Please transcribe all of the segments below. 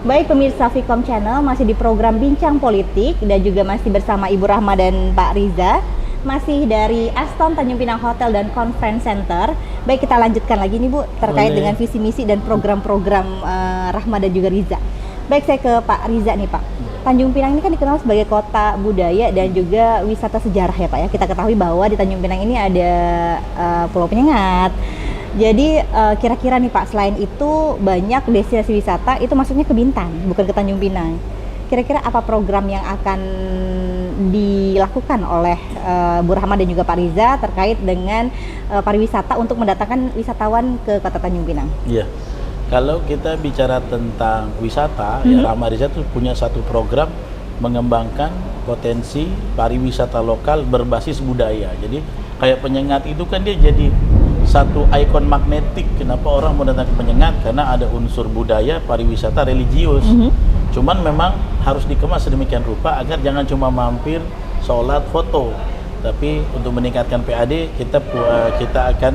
Baik pemirsa Vkom Channel, masih di program Bincang Politik dan juga masih bersama Ibu Rahma dan Pak Riza. Masih dari Aston Tanjung Pinang Hotel dan Conference Center. Baik, kita lanjutkan lagi nih Bu, terkait dengan visi misi dan program-program Rahma dan juga Riza. Baik, saya ke Pak Riza nih Pak. Tanjung Pinang ini kan dikenal sebagai kota budaya dan juga wisata sejarah ya Pak ya. Kita ketahui bahwa di Tanjung Pinang ini ada Pulau Penyengat. Jadi kira-kira nih Pak, selain itu banyak destinasi wisata itu masuknya ke Bintan, bukan ke Tanjung Pinang. Kira-kira apa program yang akan dilakukan oleh Bu Rahma dan juga Pak Riza terkait dengan pariwisata untuk mendatangkan wisatawan ke Kota Tanjung Pinang? Iya, kalau kita bicara tentang wisata, ya Rahma Riza tuh punya satu program mengembangkan potensi pariwisata lokal berbasis budaya. Jadi kayak Penyengat itu kan dia jadi satu ikon magnetik. Kenapa orang mau datang ke Penyengat? Karena ada unsur budaya, pariwisata, religius. Cuman memang harus dikemas sedemikian rupa agar jangan cuma mampir, sholat, foto. Tapi untuk meningkatkan PAD, kita akan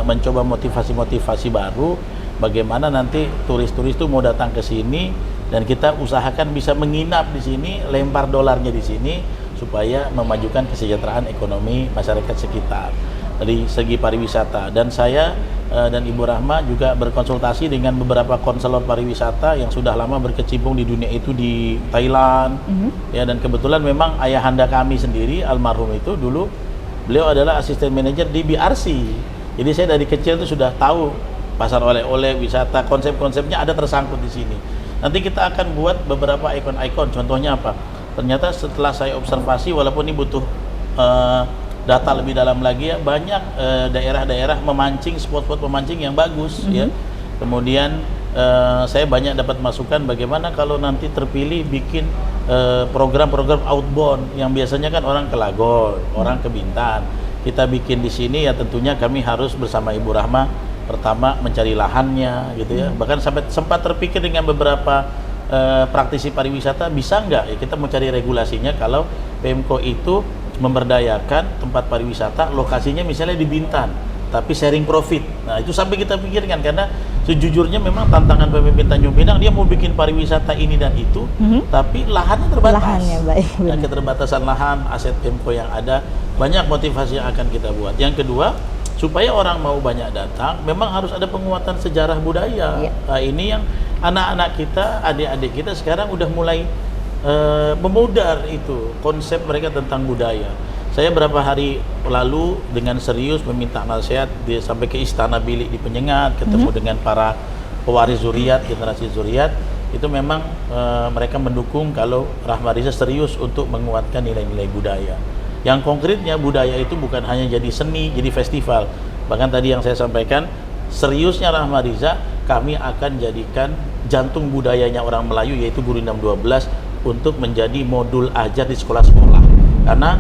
mencoba motivasi-motivasi baru. Bagaimana nanti turis-turis itu mau datang ke sini dan kita usahakan bisa menginap di sini, lempar dolarnya di sini supaya memajukan kesejahteraan ekonomi masyarakat sekitar dari segi pariwisata. Dan saya dan Ibu Rahma juga berkonsultasi dengan beberapa konselor pariwisata yang sudah lama berkecimpung di dunia itu di Thailand. Ya, dan kebetulan memang ayahanda kami sendiri almarhum itu dulu beliau adalah asisten manajer di BRC. Jadi saya dari kecil itu sudah tahu pasar oleh-oleh, wisata, konsep-konsepnya ada tersangkut di sini. Nanti kita akan buat beberapa ikon-ikon. Contohnya apa? Ternyata setelah saya observasi, walaupun ini butuh data lebih dalam lagi ya, banyak daerah-daerah memancing, spot-spot memancing yang bagus ya. Kemudian saya banyak dapat masukan bagaimana kalau nanti terpilih bikin program-program outbound yang biasanya kan orang ke Lagos, orang ke Bintan. Kita bikin di sini ya, tentunya kami harus bersama Ibu Rahma pertama mencari lahannya gitu ya. Bahkan sampai sempat terpikir dengan beberapa praktisi pariwisata, bisa nggak ya kita mau cari regulasinya kalau Pemko itu memberdayakan tempat pariwisata lokasinya misalnya di Bintan tapi sharing profit. Nah itu sampai kita pikirkan, karena sejujurnya memang tantangan pemimpin Tanjung Pinang, dia mau bikin pariwisata ini dan itu tapi lahannya terbatas. Lahannya, baik, nah, keterbatasan lahan, aset Pemko yang ada, banyak motivasi yang akan kita buat. Yang kedua, supaya orang mau banyak datang, memang harus ada penguatan sejarah budaya. Nah, ini yang anak-anak kita, adik-adik kita sekarang udah mulai memudar itu konsep mereka tentang budaya. Saya beberapa hari lalu dengan serius meminta nasihat sampai ke Istana Bilik di Penyengat, ketemu dengan para pewaris zuriat, generasi zuriat. Itu memang mereka mendukung kalau Rahma Riza serius untuk menguatkan nilai-nilai budaya. Yang konkretnya budaya itu bukan hanya jadi seni, jadi festival. Bahkan tadi yang saya sampaikan, seriusnya Rahma Riza, kami akan jadikan jantung budayanya orang Melayu yaitu Gurinam 12 untuk menjadi modul ajar di sekolah-sekolah. Karena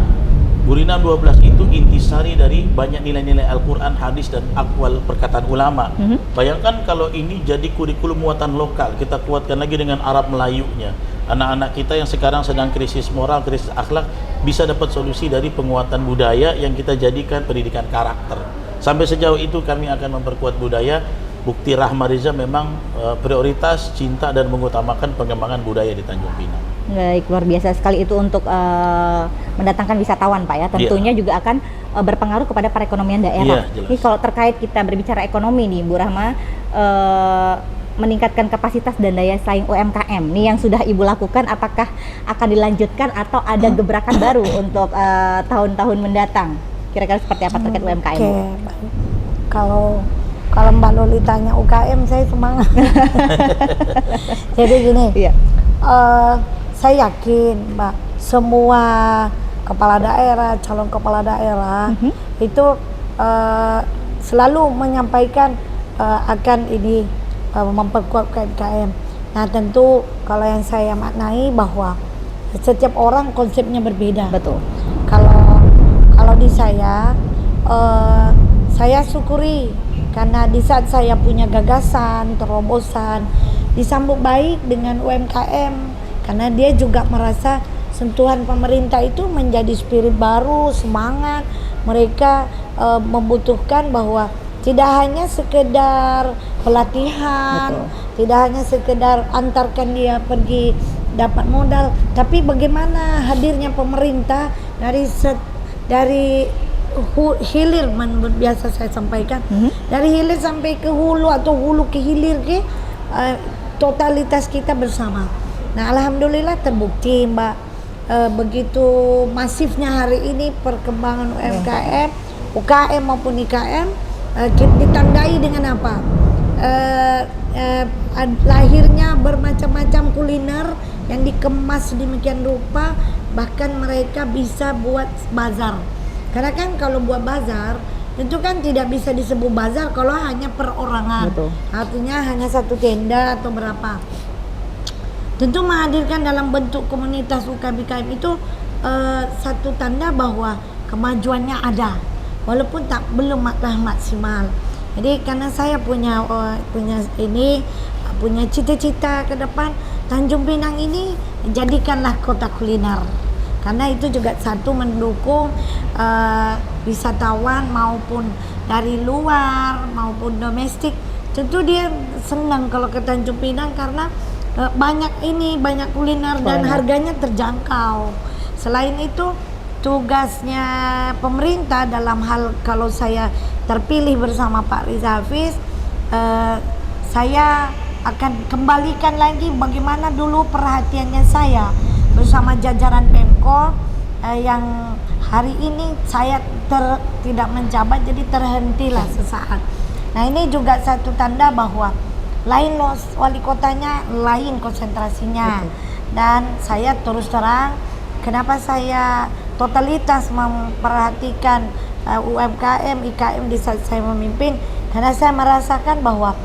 Gurinam 12 itu intisari dari banyak nilai-nilai Al-Quran, hadis, dan akwal perkataan ulama. Bayangkan kalau ini jadi kurikulum muatan lokal, kita kuatkan lagi dengan Arab Melayunya. Anak-anak kita yang sekarang sedang krisis moral, krisis akhlak, bisa dapat solusi dari penguatan budaya yang kita jadikan pendidikan karakter. Sampai sejauh itu kami akan memperkuat budaya. Bukti Rahma Riza memang prioritas cinta dan mengutamakan pengembangan budaya di Tanjung Pinang. Baik, luar biasa sekali itu untuk mendatangkan wisatawan Pak ya. Tentunya juga akan berpengaruh kepada perekonomian daerah. Ini kalau terkait kita berbicara ekonomi nih Bu Rahma, meningkatkan kapasitas dan daya saing UMKM nih yang sudah Ibu lakukan, apakah akan dilanjutkan atau ada gebrakan baru untuk tahun-tahun mendatang? Kira-kira seperti apa terkait UMKM? Baik. Kalau Mbak Loli tanya UKM, saya semangat. Jadi gini, saya yakin Mbak, semua kepala daerah, calon kepala daerah itu selalu menyampaikan akan ini memperkuat UMKM. Nah tentu kalau yang saya maknai bahwa setiap orang konsepnya berbeda. Betul. Kalau di saya syukuri karena di saat saya punya gagasan, terobosan, disambut baik dengan UMKM karena dia juga merasa sentuhan pemerintah itu menjadi spirit baru, semangat. Mereka membutuhkan bahwa tidak hanya sekedar pelatihan, Betul. tidak hanya sekedar antarkan dia pergi dapat modal, tapi bagaimana hadirnya pemerintah dari hilir, biasa saya sampaikan, dari hilir sampai ke hulu atau hulu ke hilir totalitas kita bersama. Nah, alhamdulillah terbukti Mbak, begitu masifnya hari ini perkembangan UMKM, UKM maupun IKM, ditandai dengan apa? Lahirnya bermacam-macam kuliner yang dikemas sedemikian rupa, bahkan mereka bisa buat bazar. Karena kan kalau buat bazar tentu kan tidak bisa disebut bazar kalau hanya perorangan. Betul. Artinya hanya satu tenda atau berapa. Tentu menghadirkan dalam bentuk komunitas UKM itu satu tanda bahwa kemajuannya ada, walaupun belumlah maksimal. Jadi karena saya punya cita-cita ke depan, Tanjung Pinang ini jadikanlah kota kuliner. Karena itu juga satu mendukung wisatawan maupun dari luar maupun domestik. Tentu dia senang kalau ke Tanjung Pinang karena banyak kuliner dan harganya terjangkau. Selain itu, tugasnya pemerintah dalam hal kalau saya terpilih bersama Pak Riza Hafiz, saya akan kembalikan lagi bagaimana dulu perhatiannya saya bersama jajaran Pemko, yang hari ini saya tidak menjabat, jadi terhentilah sesaat. Nah, ini juga satu tanda bahwa lain wali kotanya, lain konsentrasinya. Dan saya terus terang, kenapa saya totalitas memperhatikan UMKM, IKM di saat saya memimpin, karena saya merasakan bahwa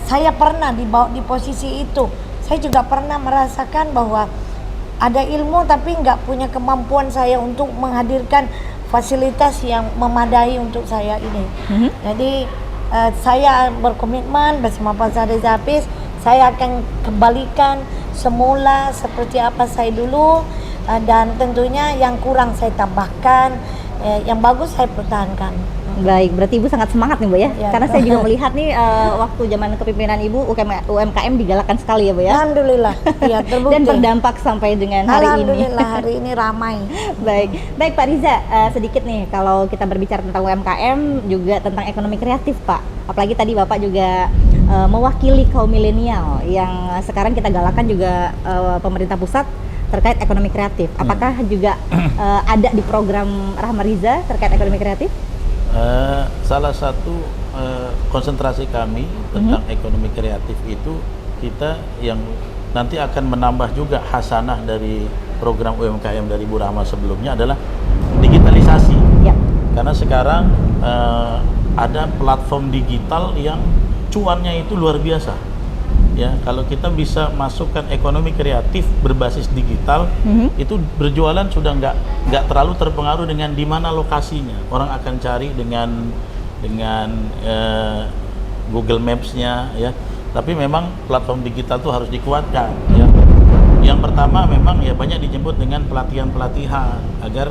saya pernah di posisi itu. Saya juga pernah merasakan bahwa ada ilmu tapi nggak punya kemampuan saya untuk menghadirkan fasilitas yang memadai untuk saya ini. Jadi saya berkomitmen bersama Pak Riza Hafiz, saya akan kembalikan semula seperti apa saya dulu, dan tentunya yang kurang saya tambahkan, yang bagus saya pertahankan. Baik, berarti Ibu sangat semangat nih Bu ya? Ya. Karena saya juga melihat nih waktu zaman kepemimpinan Ibu UMKM digalakkan sekali ya Bu ya? Alhamdulillah, ya terbukti. Dan berdampak sampai dengan hari ini. Alhamdulillah hari ini ramai. Baik Pak Riza, sedikit nih kalau kita berbicara tentang UMKM juga tentang ekonomi kreatif Pak. Apalagi tadi Bapak juga mewakili kaum milenial yang sekarang kita galakan juga pemerintah pusat terkait ekonomi kreatif. Apakah juga ada di program Rahma Riza terkait ekonomi kreatif? Salah satu konsentrasi kami tentang ekonomi kreatif itu kita yang nanti akan menambah juga hasanah dari program UMKM dari Bu Rahma sebelumnya adalah digitalisasi. Ya. Karena sekarang ada platform digital yang cuannya itu luar biasa. Ya, kalau kita bisa masukkan ekonomi kreatif berbasis digital, itu berjualan sudah nggak terlalu terpengaruh dengan di mana lokasinya. Orang akan cari dengan Google Maps-nya, ya. Tapi memang platform digital itu harus dikuatkan, ya. Yang pertama memang ya banyak dijemput dengan pelatihan agar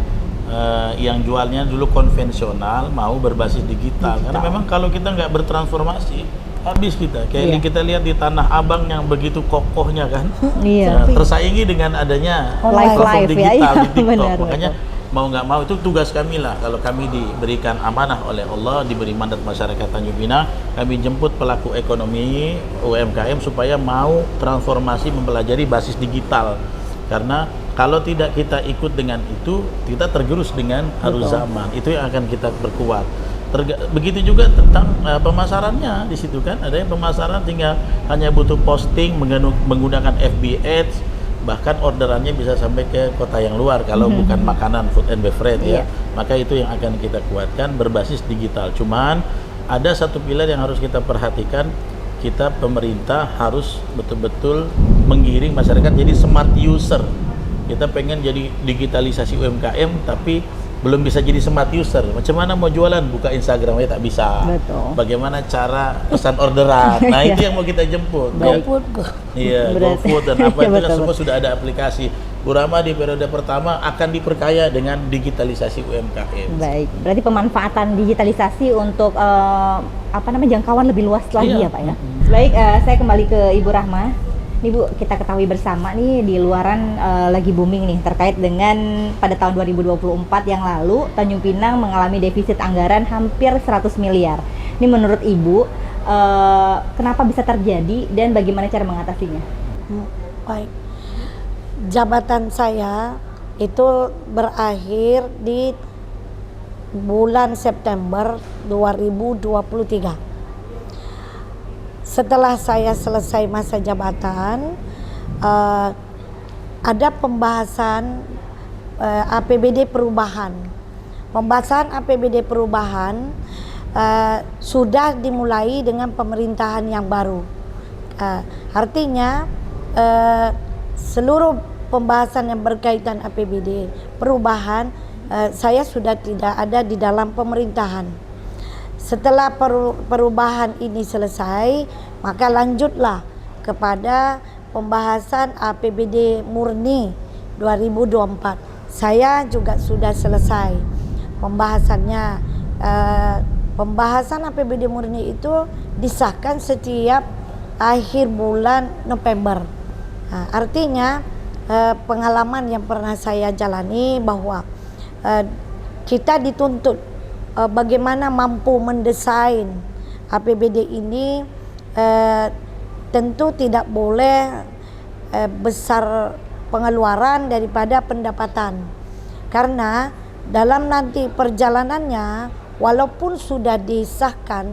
yang jualnya dulu konvensional mau berbasis digital. Karena memang kalau kita nggak bertransformasi habis kita. Kayak kita lihat di Tanah Abang yang begitu kokohnya kan, tersaingi dengan adanya platform digital di TikTok. Benar, makanya mau nggak mau itu tugas kami lah. Kalau kami diberikan amanah oleh Allah, diberi mandat masyarakat Tanjung Pinang, kami jemput pelaku ekonomi UMKM supaya mau transformasi mempelajari basis digital. Karena kalau tidak kita ikut dengan itu, kita tergerus dengan arus zaman. Itu yang akan kita perkuat. Begitu juga tentang pemasarannya di situ kan, ada yang pemasaran tinggal hanya butuh posting menggunakan FB Ads, bahkan orderannya bisa sampai ke kota yang luar kalau bukan makanan, food and beverage ya. Maka itu yang akan kita kuatkan berbasis digital. Cuman ada satu pilar yang harus kita perhatikan, kita pemerintah harus betul-betul menggiring masyarakat jadi smart user. Kita pengen jadi digitalisasi UMKM tapi belum bisa jadi smart user. Macam mana mau jualan? Buka Instagram aja tak bisa. Betul. Bagaimana cara pesan orderan? Nah, itu yang mau kita jemput. Ya. GoFood. Iya, Berarti- GoFood dan apa Iya, itu kan betul, semua sudah ada aplikasi. Bu Rahma di periode pertama akan diperkaya dengan digitalisasi UMKM. Baik, berarti pemanfaatan digitalisasi untuk jangkauan lebih luas lagi Iya. ya Pak ya. Baik, saya kembali ke Ibu Rahma. Nih Bu, kita ketahui bersama nih di luaran lagi booming nih terkait dengan pada tahun 2024 yang lalu Tanjung Pinang mengalami defisit anggaran hampir 100 miliar. Ini menurut Ibu kenapa bisa terjadi dan bagaimana cara mengatasinya? Baik. Jabatan saya itu berakhir di bulan September 2023. Setelah saya selesai masa jabatan, ada pembahasan APBD perubahan. Pembahasan APBD perubahan sudah dimulai dengan pemerintahan yang baru. Artinya seluruh pembahasan yang berkaitan APBD perubahan saya sudah tidak ada di dalam pemerintahan. Setelah perubahan ini selesai, maka lanjutlah kepada pembahasan APBD murni 2024. Saya juga sudah selesai pembahasannya. Pembahasan APBD murni itu disahkan setiap akhir bulan November. Nah, artinya pengalaman yang pernah saya jalani bahwa kita dituntut bagaimana mampu mendesain APBD ini, tentu tidak boleh besar pengeluaran daripada pendapatan, karena dalam nanti perjalanannya walaupun sudah disahkan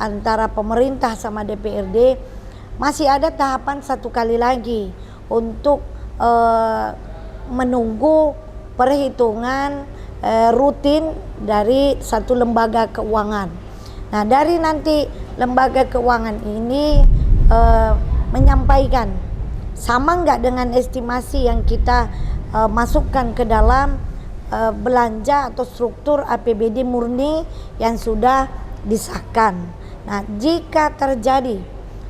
antara pemerintah sama DPRD, masih ada tahapan satu kali lagi untuk menunggu perhitungan rutin dari satu lembaga keuangan. Nah, dari nanti lembaga keuangan ini menyampaikan sama nggak dengan estimasi yang kita masukkan ke dalam belanja atau struktur APBD murni yang sudah disahkan. Nah, jika terjadi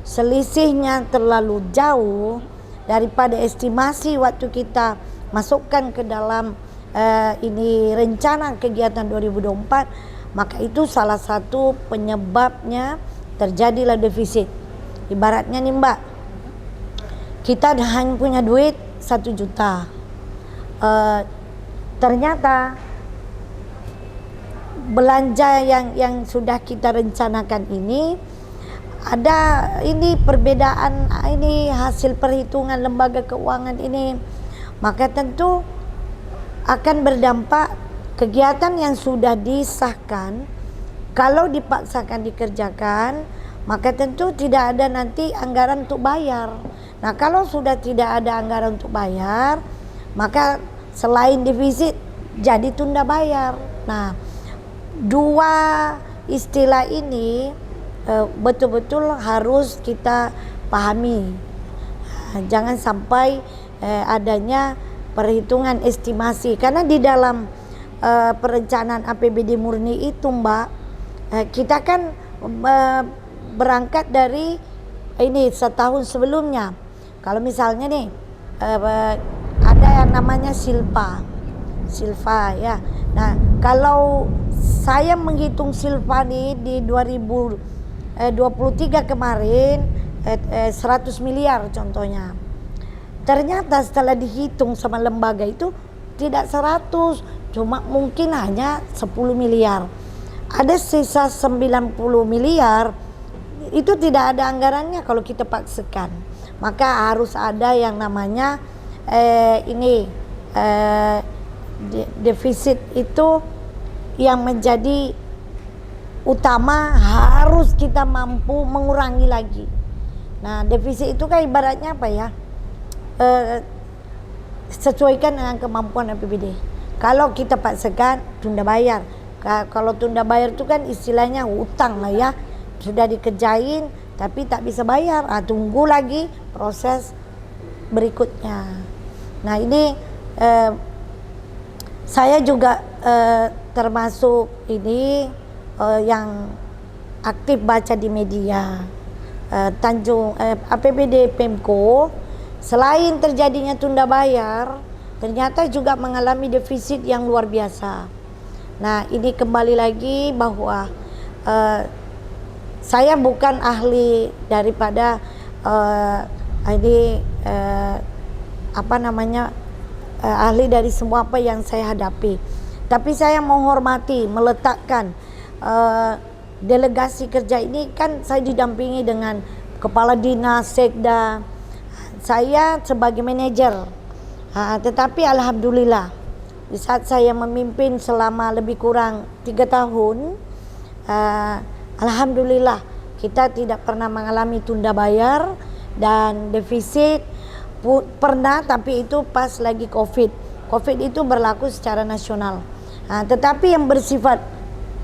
selisihnya terlalu jauh daripada estimasi waktu kita masukkan ke dalam ini rencana kegiatan 2024, maka itu salah satu penyebabnya terjadilah defisit. Ibaratnya nih Mbak, kita hanya punya duit 1 juta, ternyata belanja yang sudah kita rencanakan ini ada ini perbedaan, ini hasil perhitungan lembaga keuangan ini, maka tentu akan berdampak kegiatan yang sudah disahkan. Kalau dipaksakan dikerjakan, maka tentu tidak ada nanti anggaran untuk bayar. Nah, kalau sudah tidak ada anggaran untuk bayar, maka selain defisit jadi tunda bayar. Nah, dua istilah ini betul-betul harus kita pahami. Jangan sampai adanya perhitungan estimasi, karena di dalam perencanaan APBD murni itu Mbak, kita kan berangkat dari ini setahun sebelumnya. Kalau misalnya nih ada yang namanya silpa ya. Nah, kalau saya menghitung silpa nih di 2023 kemarin 100 miliar contohnya. Ternyata setelah dihitung sama lembaga itu tidak 100, cuma mungkin hanya 10 miliar. Ada sisa 90 miliar, itu tidak ada anggarannya kalau kita paksakan. Maka harus ada yang namanya defisit itu yang menjadi utama, harus kita mampu mengurangi lagi. Nah, defisit itu kan ibaratnya apa ya? Sesuaikan dengan kemampuan APBD. Kalau kita paksakan tunda bayar, kalau tunda bayar itu kan istilahnya hutang lah ya, sudah dikerjain tapi tak bisa bayar, tunggu lagi proses berikutnya. Nah, ini saya juga termasuk ini yang aktif baca di media. APBD Pemko selain terjadinya tunda bayar, ternyata juga mengalami defisit yang luar biasa. Nah, ini kembali lagi bahwa saya bukan ahli daripada ahli dari semua apa yang saya hadapi. Tapi saya menghormati, meletakkan delegasi kerja ini, kan saya didampingi dengan kepala dinas, sekda, saya sebagai manajer. Tetapi alhamdulillah di saat saya memimpin selama lebih kurang 3 tahun, alhamdulillah kita tidak pernah mengalami tunda bayar dan defisit. Pernah, tapi itu pas lagi COVID itu berlaku secara nasional. Tetapi yang bersifat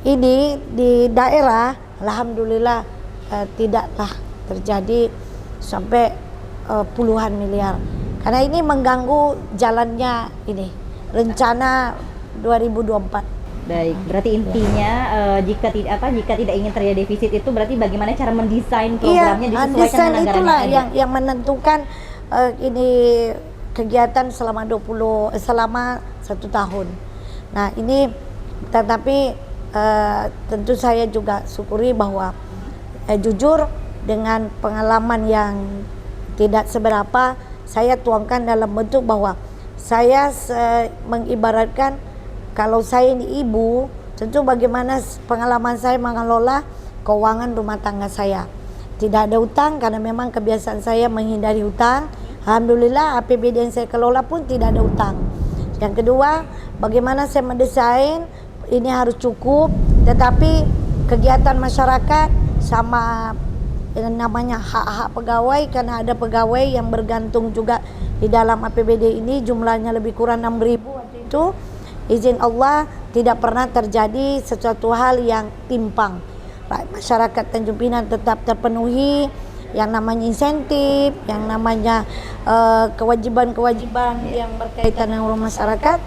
ini di daerah, alhamdulillah tidaklah terjadi sampai puluhan miliar. Karena ini mengganggu jalannya ini rencana 2024. Baik, berarti intinya jika tidak ingin terjadi defisit itu berarti bagaimana cara mendesain programnya disesuaikan desain dengan anggaran itulah yang ada. yang menentukan ini kegiatan selama 1 tahun. Nah, ini tetapi tentu saya juga syukuri bahwa jujur dengan pengalaman yang tidak seberapa, saya tuangkan dalam bentuk bahwa saya mengibaratkan kalau saya ini ibu, tentu bagaimana pengalaman saya mengelola keuangan rumah tangga saya. Tidak ada utang karena memang kebiasaan saya menghindari utang. Alhamdulillah APBD yang saya kelola pun tidak ada utang. Yang kedua, bagaimana saya mendesain ini harus cukup, tetapi kegiatan masyarakat sama namanya hak-hak pegawai, karena ada pegawai yang bergantung juga di dalam APBD ini, jumlahnya lebih kurang 6.000 waktu itu. Izin Allah tidak pernah terjadi sesuatu hal yang timpang. Masyarakat Tanjung Pinang tetap terpenuhi yang namanya insentif, yang namanya kewajiban-kewajiban yang berkaitan dengan masyarakat.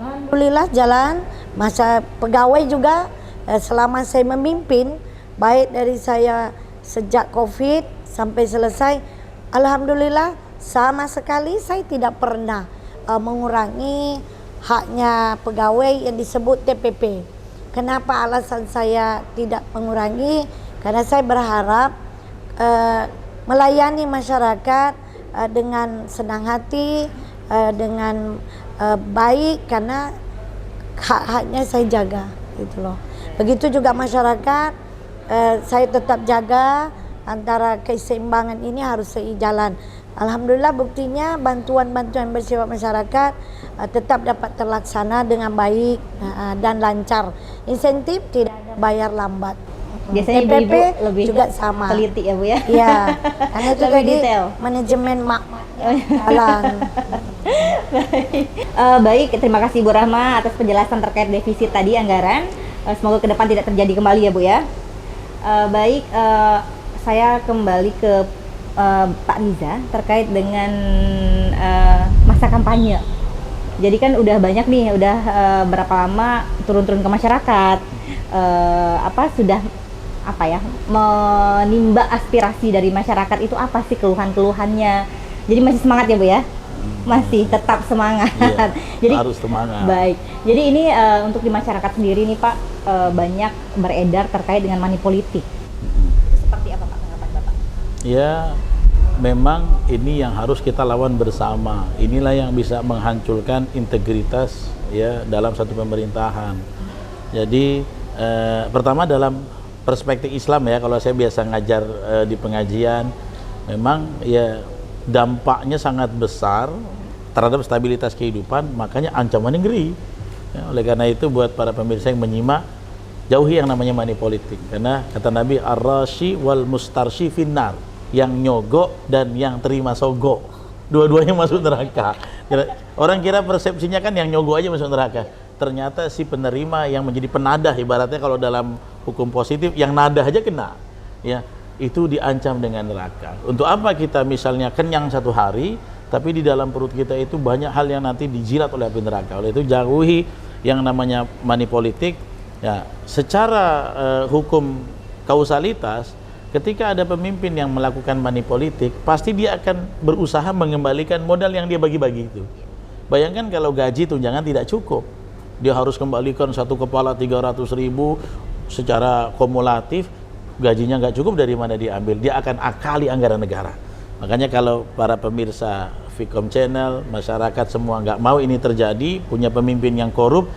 Alhamdulillah jalan. Masa pegawai juga selama saya memimpin, baik dari saya sejak COVID sampai selesai, alhamdulillah sama sekali saya tidak pernah mengurangi haknya pegawai yang disebut TPP. Kenapa alasan saya tidak mengurangi? Karena saya berharap melayani masyarakat dengan senang hati, dengan baik, karena hak-haknya saya jaga, gitu loh. Begitu juga masyarakat, saya tetap jaga antara keseimbangan ini harus sejalan. Alhamdulillah buktinya bantuan-bantuan bersifat masyarakat tetap dapat terlaksana dengan baik dan lancar. Insentif tidak ada bayar lambat. Biasanya TPP ibu lebih juga sama. Teliti ya Bu ya. Iya, karena itu Lebih tadi detail. manajemen jalan. Baik, terima kasih Bu Rahma atas penjelasan terkait defisit tadi anggaran. Semoga ke depan tidak terjadi kembali ya Bu ya. Baik, saya kembali ke Pak Riza terkait dengan masa kampanye. Jadi kan udah banyak nih, udah berapa lama turun-turun ke masyarakat, sudah menimba aspirasi dari masyarakat itu apa sih keluhan-keluhannya. Jadi masih semangat ya Bu ya? Masih tetap semangat. Iya, Jadi harus semangat. Baik. Jadi ini untuk di masyarakat sendiri nih Pak, banyak beredar terkait dengan money politik. Seperti apa Pak pendapat Bapak? Ya, memang ini yang harus kita lawan bersama. Inilah yang bisa menghancurkan integritas ya dalam satu pemerintahan. Jadi pertama dalam perspektif Islam ya, kalau saya biasa ngajar di pengajian, memang ya dampaknya sangat besar terhadap stabilitas kehidupan, makanya ancamannya ngeri. Ya, oleh karena itu buat para pemirsa yang menyimak, jauhi yang namanya money politik, karena kata Nabi ar-rashi wal mustarshi finnar, yang nyogok dan yang terima sogok, dua-duanya masuk neraka. Orang kira persepsinya kan yang nyogok aja masuk neraka, ternyata si penerima yang menjadi penadah, ibaratnya kalau dalam hukum positif yang nadah aja kena ya, itu diancam dengan neraka. Untuk apa kita misalnya kenyang satu hari tapi di dalam perut kita itu banyak hal yang nanti dijilat oleh api neraka. Oleh itu jauhi yang namanya money politik, ya secara hukum kausalitas, ketika ada pemimpin yang melakukan money politik, pasti dia akan berusaha mengembalikan modal yang dia bagi-bagi itu. Bayangkan kalau gaji tunjangan tidak cukup, dia harus kembalikan satu kepala 300.000 secara kumulatif, gajinya nggak cukup, dari mana dia ambil? Dia akan akali anggaran negara. Makanya kalau para pemirsa Vkom Channel, masyarakat semua nggak mau ini terjadi, punya pemimpin yang korup,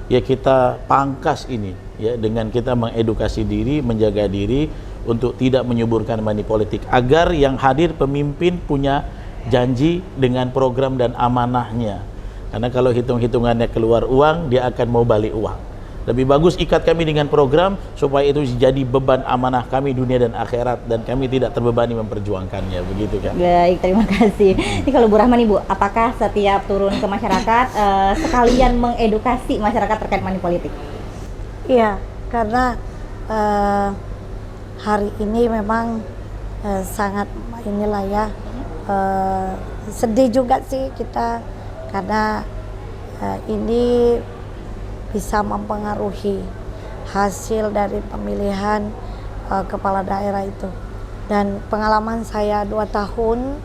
ya kita pangkas ini ya dengan kita mengedukasi diri, menjaga diri untuk tidak menyuburkan money politik, agar yang hadir pemimpin punya janji dengan program dan amanahnya. Karena kalau hitung-hitungannya keluar uang, dia akan mau balik uang. Lebih bagus ikat kami dengan program supaya itu jadi beban amanah kami dunia dan akhirat, dan kami tidak terbebani memperjuangkannya, begitu kan? Baik, terima kasih. Ini kalau Bu Rahma nih Bu, apakah setiap turun ke masyarakat sekalian mengedukasi masyarakat terkait money politik? Iya, karena hari ini memang sangat inilah ya, sedih juga sih kita, karena ini bisa mempengaruhi hasil dari pemilihan kepala daerah itu. Dan pengalaman saya 2 tahun,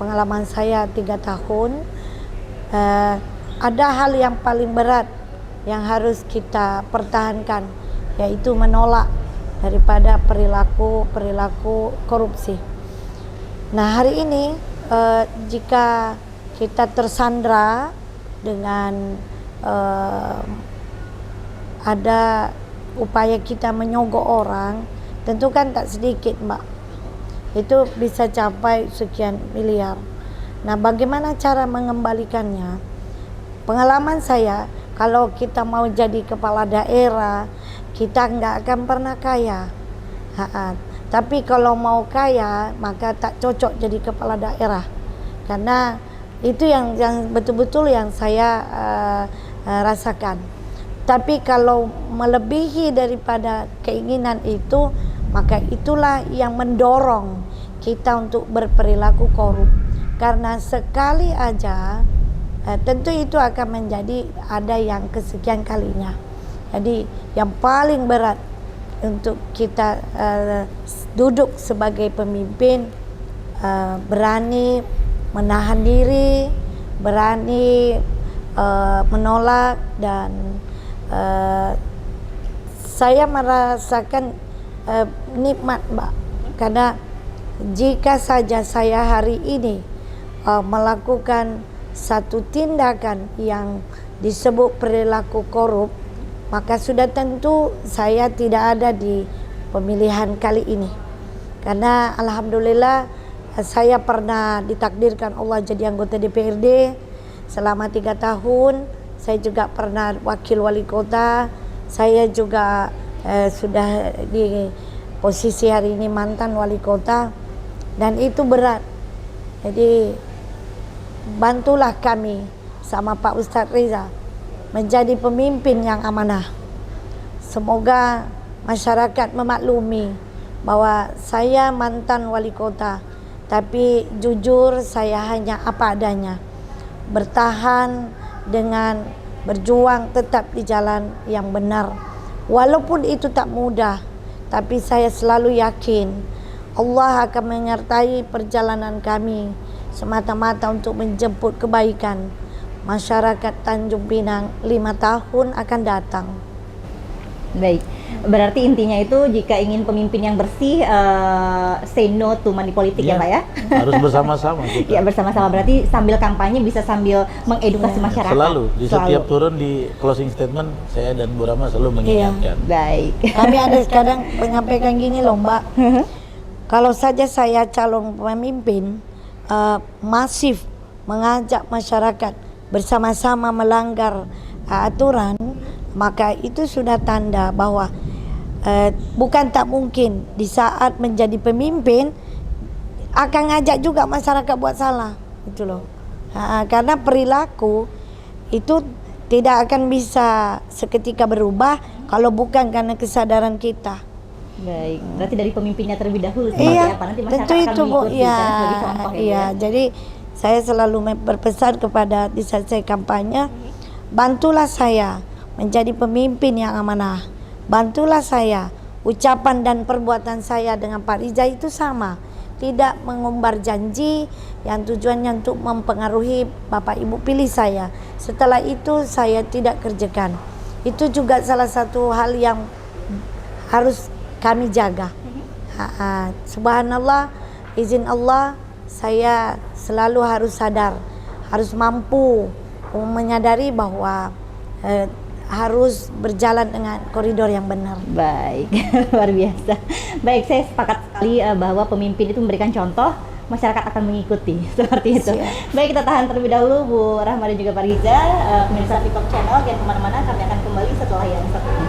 pengalaman saya 3 tahun, ada hal yang paling berat yang harus kita pertahankan, yaitu menolak daripada perilaku korupsi. Nah, hari ini jika kita tersandra dengan ada upaya kita menyogok orang, tentu kan tak sedikit Mbak, itu bisa capai sekian miliar. Nah, bagaimana cara mengembalikannya? Pengalaman saya, kalau kita mau jadi kepala daerah, kita nggak akan pernah kaya. Tapi kalau mau kaya, maka tak cocok jadi kepala daerah, karena itu yang betul-betul yang saya rasakan. Tapi kalau melebihi daripada keinginan itu, maka itulah yang mendorong kita untuk berperilaku korup. Karena sekali aja, tentu itu akan menjadi ada yang kesekian kalinya. Jadi yang paling berat untuk kita duduk sebagai pemimpin, berani menahan diri, berani menolak, dan saya merasakan nikmat Mbak, karena jika saja saya hari ini melakukan satu tindakan yang disebut perilaku korup, maka sudah tentu saya tidak ada di pemilihan kali ini. Karena alhamdulillah saya pernah ditakdirkan Allah jadi anggota DPRD selama 3 tahun. Saya juga pernah wakil wali kota. Saya juga sudah di posisi hari ini mantan wali kota, dan itu berat. Jadi bantulah kami sama Pak Ustadz Riza menjadi pemimpin yang amanah. Semoga masyarakat memaklumi bahwa saya mantan wali kota, tapi jujur saya hanya apa adanya, bertahan dengan berjuang tetap di jalan yang benar. Walaupun itu tak mudah, tapi saya selalu yakin Allah akan menyertai perjalanan kami semata-mata untuk menjemput kebaikan masyarakat Tanjung Pinang 5 tahun akan datang. Baik, berarti intinya itu jika ingin pemimpin yang bersih, say no to money politik ya Pak ya? Harus bersama-sama kita. Ya, bersama-sama, berarti sambil kampanye bisa sambil mengedukasi masyarakat. Selalu, di setiap turun di closing statement, saya dan Bu Rahma selalu mengingatkan. Baik. Kami ada kadang menyampaikan gini loh Mbak, kalau saja saya calon pemimpin, masif mengajak masyarakat bersama-sama melanggar aturan, maka itu sudah tanda bahwa bukan tak mungkin di saat menjadi pemimpin akan ngajak juga masyarakat buat salah, gitu loh. Karena perilaku itu tidak akan bisa seketika berubah kalau bukan karena kesadaran kita. Baik, berarti dari pemimpinnya terlebih dahulu Iya, apa nanti masyarakat tentu akan itu Bu. mengikuti sebagai contoh Iya, jadi saya selalu berpesan kepada di saat saya kampanye, bantulah saya menjadi pemimpin yang amanah. Bantulah saya, ucapan dan perbuatan saya dengan Pak Riza itu sama. Tidak mengumbar janji yang tujuannya untuk mempengaruhi Bapak Ibu pilih saya. Setelah itu saya tidak kerjakan. Itu juga salah satu hal yang harus kami jaga. Subhanallah, izin Allah, saya selalu harus sadar, harus mampu menyadari bahwa harus berjalan dengan koridor yang benar. Baik, luar biasa. Baik, saya sepakat sekali bahwa pemimpin itu memberikan contoh, masyarakat akan mengikuti, seperti itu. Siap. Baik, kita tahan terlebih dahulu Bu Rahma dan juga Pak Riza. Pemirsa TikTok Channel, jangan kemana-mana, kami akan kembali setelah yang satu ini.